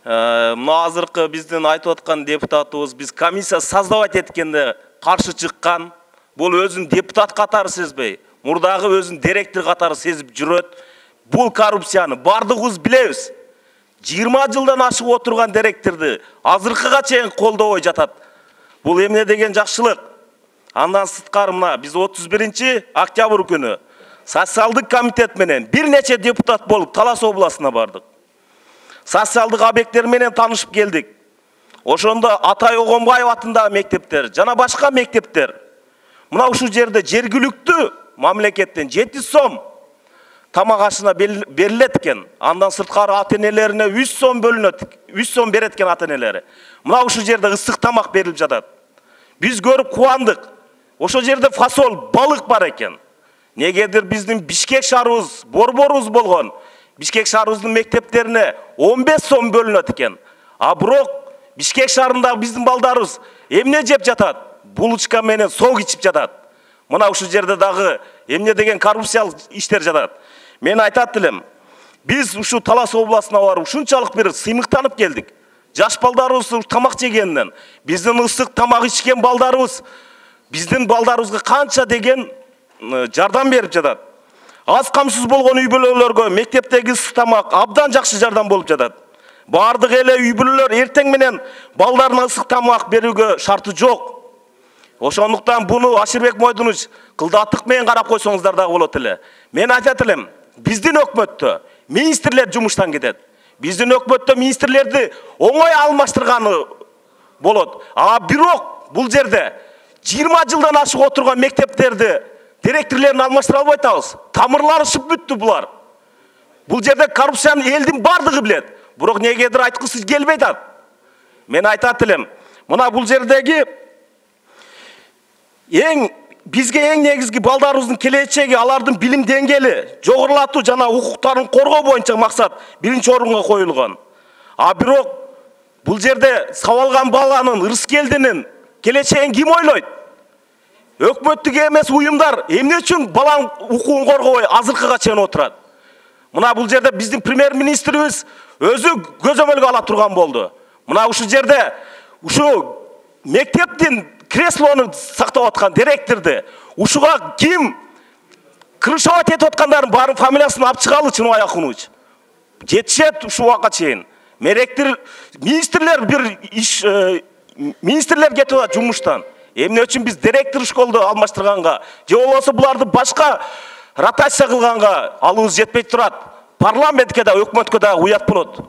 Мына азыркы биздин айтып аткан депутатыбыз биз комиссия создавать эткенде каршы чыккан. Бул өзүн депутат катары сезбей, мурдагы өзүн директор катары сезип жүрөт. Бул коррупцияны бардыгыбыз билебиз. 20 жылдан ашып отурган директорду азыркыга чейин колдобой жатат. Бул эмне деген жакшылык? Андан сырткары мына биз 31 октябрь күнү социалдык комитет менен бир нече депутат болуп Талас областына бардык. Социалдык объекттер менен таанышып келдик. Ошондо Атай Огонбаев атындагы мектептер жана башка мектептер мына ушул жерде жергиликтүү мамлекеттен 7 сом тамак ашына берилет экен. Андан сырткары ата-энелерине 100 сом бөлүнөт, 100 сом берет экен ата-энелери. Мына ушул жерде ысык тамак берилип жатат. Биз көрүп кубандык. Ошол жерде фасол, балык бар экен. Негедир биздин Бишкек шаарыбыз, борборубуз болгон Бишкек шаарыбыздын мектептерине 15 сом бөлүнөт экен. А бирок Бишкек шаарындагы биздин балдарыбыз эмне жеп жатат? Булочка менен сок ичип жатат. Мына ушул жерде дагы эмне деген коррупциялык иштер жатат. Мен айтат элем, биз ушул Талас областына барып ушунчалык бир сыймыктанып келдик. Жаш балдарыбыз тамак жегенден, биздин ысык тамак ичкен балдарыбыз биздин балдарыбызга канча деген жардам берип жатат. Аз камсыз болгон үй бүлөлөргө мектептеги ысык тамак абдан жакшы жардам болуп жатат. Бардык эле үй бүлөлөр эртең менен балдарына ысык тамак берүүгө шарты жок. Ошондуктан буну Ашырбек Мойдунович кылдаттык менен карап койсоңуздар дагы болот эле. Мен айтат элем, биздин өкмөттө министрлер жумуштан кетет. Биздин өкмөттө министрлерди оңой алмаштырганы болот. А бирок бул жерде 20 жылдан ашык отурган мектептерди директорлорун алмаштыра албай атабыз. Тамырлары ышып бүттү булар. Бул жерде коррупцияны элдин бардыгы билет. Бирок негедир айткысы келбей атат. Мен айтат элем, мына бул жердеги бизге эң негизги балдарыбыздын келечеги, алардын билим деңгээли жогорулатуу жана укуктарын коргоо боюнча максат биринчи орунга коюлган. А бирок бул жерде сабалган баланын, ырыскелдинин келечегин ким ойлойт? Өкмөттүк эмес уюмдар эмне үчүн баланын укугун коргобой азыркыга чейин отурат? Мына бул жерде биздин премьер-министрибиз өзү көзөмөлгө ала турган болду. Мына ушул жерде ушу мектептин креслону сактап аткан директорду ушуга ким крышовать этип аткандардын баарын фамилиясын алып чыгалы Чыныбай Акунович. Жетишет ушул убакка чейин. Министрлер кетип атат жумуштан. Эмне үчүн биз директор школду алмаштырганга, же болбосо буларды башка ротация кылганга алыбыз жетпей турат. Парламентке да, өкмөткө да уят болот.